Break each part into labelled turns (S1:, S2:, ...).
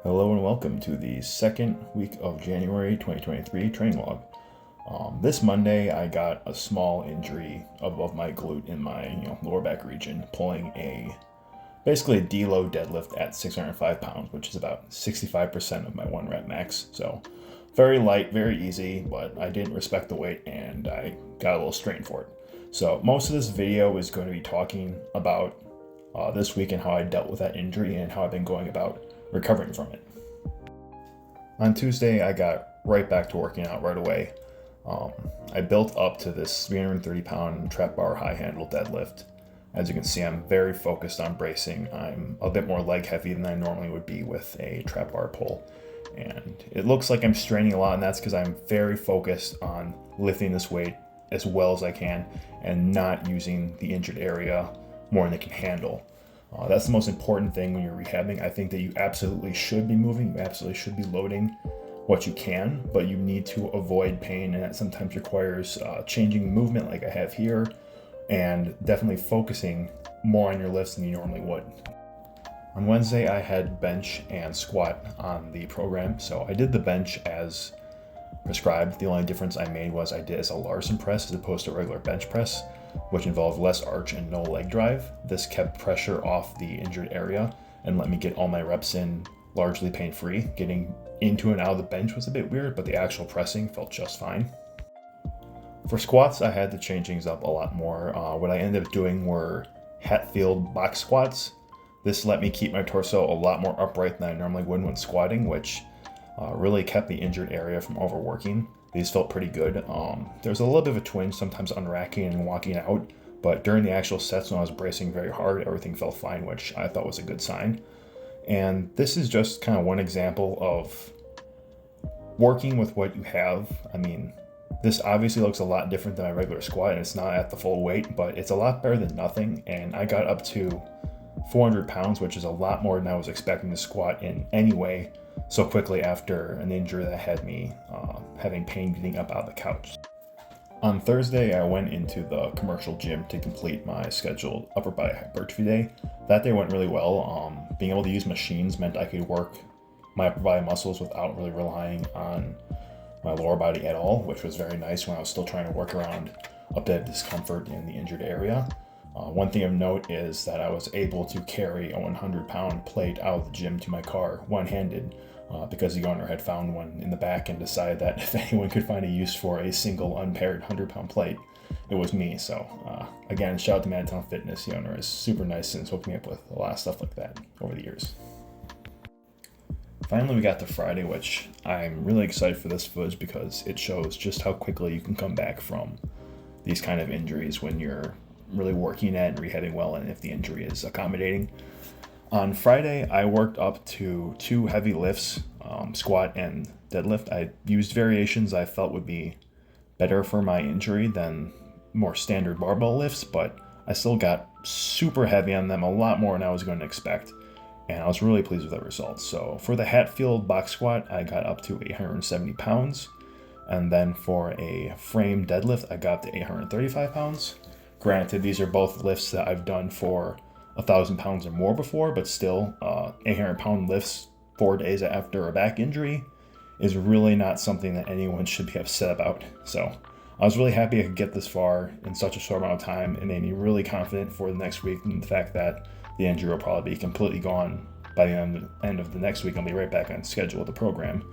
S1: Hello and welcome to the second week of January 2023 training log. This Monday I got a small injury above my glute in my lower back region, pulling basically a deload deadlift at 605 pounds, which is about 65% of my 1 rep max. So very light, very easy, but I didn't respect the weight and I got a little strained for it. So most of this video is going to be talking about this week and how I dealt with that injury and how I've been going about recovering from it. On Tuesday, I got right back to working out right away. I built up to this 330 pound trap bar high handle deadlift. As you can see, I'm very focused on bracing. I'm a bit more leg heavy than I normally would be with a trap bar pull. And it looks like I'm straining a lot, and that's because I'm very focused on lifting this weight as well as I can and not using the injured area more than it can handle. That's the most important thing when you're rehabbing. I think that you absolutely should be moving, you absolutely should be loading what you can, but you need to avoid pain, and that sometimes requires changing movement like I have here, and definitely focusing more on your lifts than you normally would. On Wednesday, I had bench and squat on the program, so I did the bench as prescribed. The only difference I made was I did as a Larson press as opposed to a regular bench press, which involved less arch and no leg drive. This kept pressure off the injured area and let me get all my reps in largely pain-free. Getting into and out of the bench was a bit weird, but the actual pressing felt just fine. For squats, I had to change things up a lot more. What I ended up doing were Hatfield box squats. This let me keep my torso a lot more upright than I normally would when squatting, which really kept the injured area from overworking. These felt pretty good. There was a little bit of a twinge sometimes unracking and walking out, but during the actual sets when I was bracing very hard, everything felt fine, which I thought was a good sign. And this is just kind of one example of working with what you have. I mean, this obviously looks a lot different than my regular squat, and it's not at the full weight, but it's a lot better than nothing. And I got up to 400 pounds, which is a lot more than I was expecting to squat in anyway, so quickly after an injury that had me having pain getting up out of the couch. On Thursday, I went into the commercial gym to complete my scheduled upper body hypertrophy day. That day went really well. Being able to use machines meant I could work my upper body muscles without really relying on my lower body at all, which was very nice when I was still trying to work around a bit of discomfort in the injured area. One thing of note is that I was able to carry a 100-pound plate out of the gym to my car one-handed because the owner had found one in the back and decided that if anyone could find a use for a single unpaired 100-pound plate, it was me. So again, shout out to Madtown Fitness. The owner is super nice and has hooked me up with a lot of stuff like that over the years. Finally, we got to Friday, which I'm really excited for this footage because it shows just how quickly you can come back from these kind of injuries when you're really working at and rehabbing well, and if the injury is accommodating. On Friday, I worked up to 2 heavy lifts, squat and deadlift. I used variations I felt would be better for my injury than more standard barbell lifts, but I still got super heavy on them, a lot more than I was going to expect, and I was really pleased with the results. So for the Hatfield box squat, I got up to 870 pounds, and then for a frame deadlift, I got up to 835 pounds. Granted, these are both lifts that I've done for 1,000 pounds or more before, but still, 800-pound lifts 4 days after a back injury is really not something that anyone should be upset about. So I was really happy I could get this far in such a short amount of time. It made me really confident for the next week, and the fact that the injury will probably be completely gone by the end of the next week. I'll be right back on schedule with the program.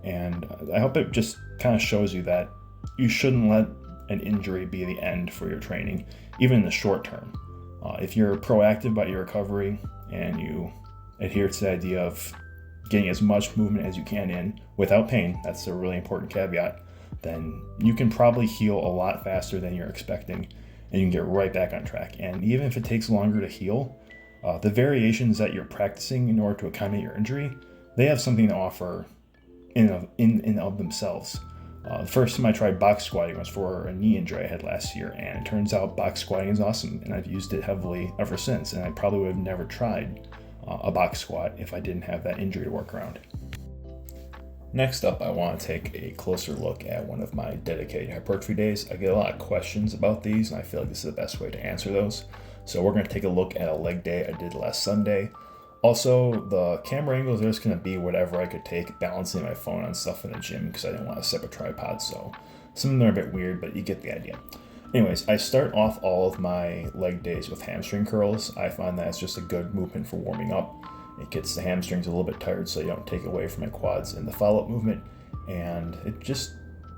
S1: And I hope it just kind of shows you that you shouldn't let an injury be the end for your training, even in the short term. If you're proactive about your recovery and you adhere to the idea of getting as much movement as you can in without pain, that's a really important caveat, then you can probably heal a lot faster than you're expecting, and you can get right back on track. And even if it takes longer to heal, the variations that you're practicing in order to accommodate your injury, they have something to offer in of themselves. The first time I tried box squatting was for a knee injury I had last year, and it turns out box squatting is awesome, and I've used it heavily ever since, and I probably would have never tried a box squat if I didn't have that injury to work around. Next up, I want to take a closer look at one of my dedicated hypertrophy days. I get a lot of questions about these, and I feel like this is the best way to answer those. So we're going to take a look at a leg day I did last Sunday. Also, the camera angles are just going to be whatever I could take, balancing my phone on stuff in the gym because I didn't want to set up a tripod, so some of them are a bit weird, but you get the idea. Anyways, I start off all of my leg days with hamstring curls. I find that it's just a good movement for warming up. It gets the hamstrings a little bit tired so you don't take away from my quads in the follow-up movement, and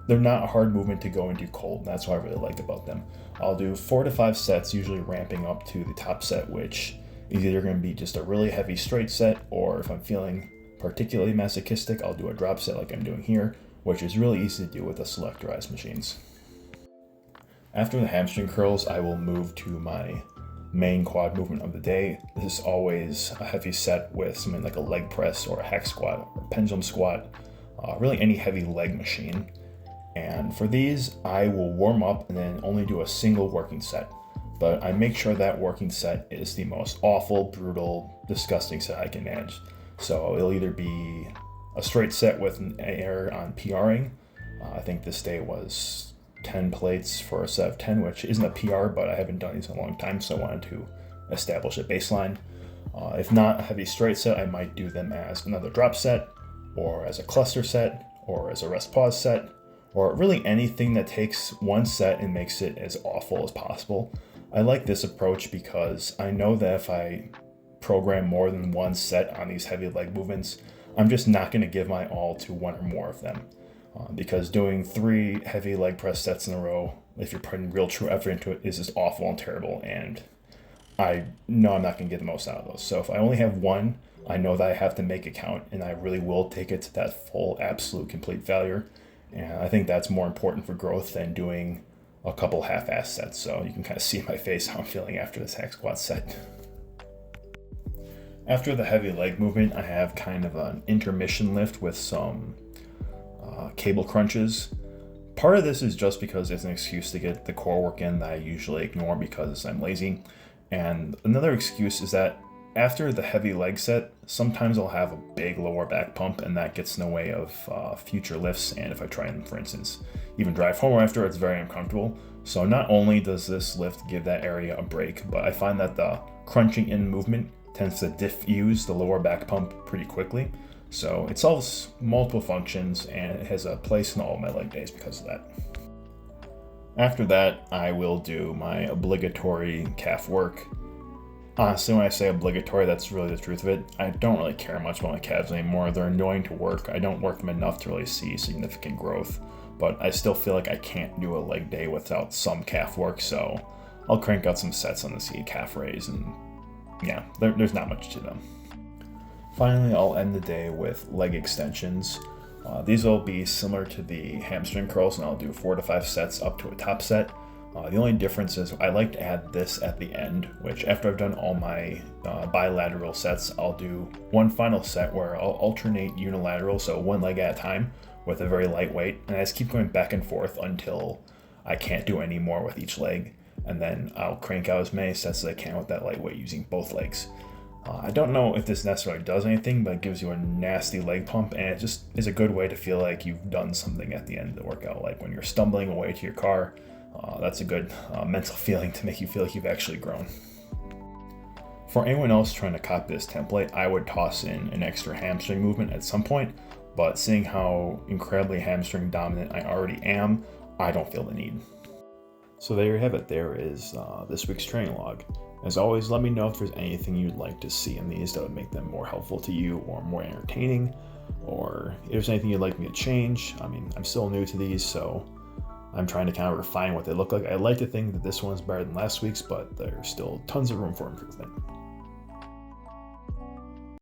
S1: they're not a hard movement to go into cold. That's what I really like about them. I'll do 4 to 5 sets, usually ramping up to the top set, which is either going to be just a really heavy straight set, or if I'm feeling particularly masochistic, I'll do a drop set like I'm doing here, which is really easy to do with the selectorized machines. After the hamstring curls, I will move to my main quad movement of the day. This is always a heavy set with something like a leg press or a hack squat or pendulum squat, really any heavy leg machine. And for these, I will warm up and then only do a single working set. But I make sure that working set is the most awful, brutal, disgusting set I can manage. So it'll either be a straight set with an air on PRing. I think this day was 10 plates for a set of 10, which isn't a PR, but I haven't done these in a long time, so I wanted to establish a baseline. If not a heavy straight set, I might do them as another drop set, or as a cluster set, or as a rest pause set, or really anything that takes one set and makes it as awful as possible. I like this approach because I know that if I program more than one set on these heavy leg movements, I'm just not going to give my all to one or more of them. Because doing 3 heavy leg press sets in a row, if you're putting real true effort into it, is just awful and terrible, and I know I'm not going to get the most out of those. So if I only have one, I know that I have to make it count, and I really will take it to that full, absolute, complete failure. And I think that's more important for growth than doing a couple half-ass sets. So you can kind of see in my face how I'm feeling after this hack squat set. After the heavy leg movement, I have kind of an intermission lift with some cable crunches. Part of this is just because it's an excuse to get the core work in that I usually ignore because I'm lazy. And another excuse is that after the heavy leg set, sometimes I'll have a big lower back pump, and that gets in the way of future lifts. And if I try and, for instance, even drive home after, it's very uncomfortable. So not only does this lift give that area a break, but I find that the crunching in movement tends to diffuse the lower back pump pretty quickly. So it solves multiple functions, and it has a place in all of my leg days because of that. After that, I will do my obligatory calf work. Honestly, when I say obligatory, that's really the truth of it. I don't really care much about my calves anymore. They're annoying to work. I don't work them enough to really see significant growth, but I still feel like I can't do a leg day without some calf work, so I'll crank out some sets on the seated calf raise, and yeah, there's not much to them. Finally, I'll end the day with leg extensions. These will be similar to the hamstring curls, and I'll do 4 to 5 sets up to a top set. The only difference is I like to add this at the end, which after I've done all my bilateral sets, I'll do one final set where I'll alternate unilateral, so one leg at a time with a very light weight, and I just keep going back and forth until I can't do any more with each leg, and then I'll crank out as many sets as I can with that light weight using both legs. I don't know if this necessarily does anything, but it gives you a nasty leg pump, and it just is a good way to feel like you've done something at the end of the workout. Like when you're stumbling away to your car, that's a good mental feeling to make you feel like you've actually grown. For anyone else trying to copy this template, I would toss in an extra hamstring movement at some point, but seeing how incredibly hamstring dominant I already am, I don't feel the need. So there you have it. There is this week's training log. As always, let me know if there's anything you'd like to see in these that would make them more helpful to you or more entertaining, or if there's anything you'd like me to change. I mean, I'm still new to these, so I'm trying to kind of refine what they look like. I like to think that this one's better than last week's, but there's still tons of room for improvement.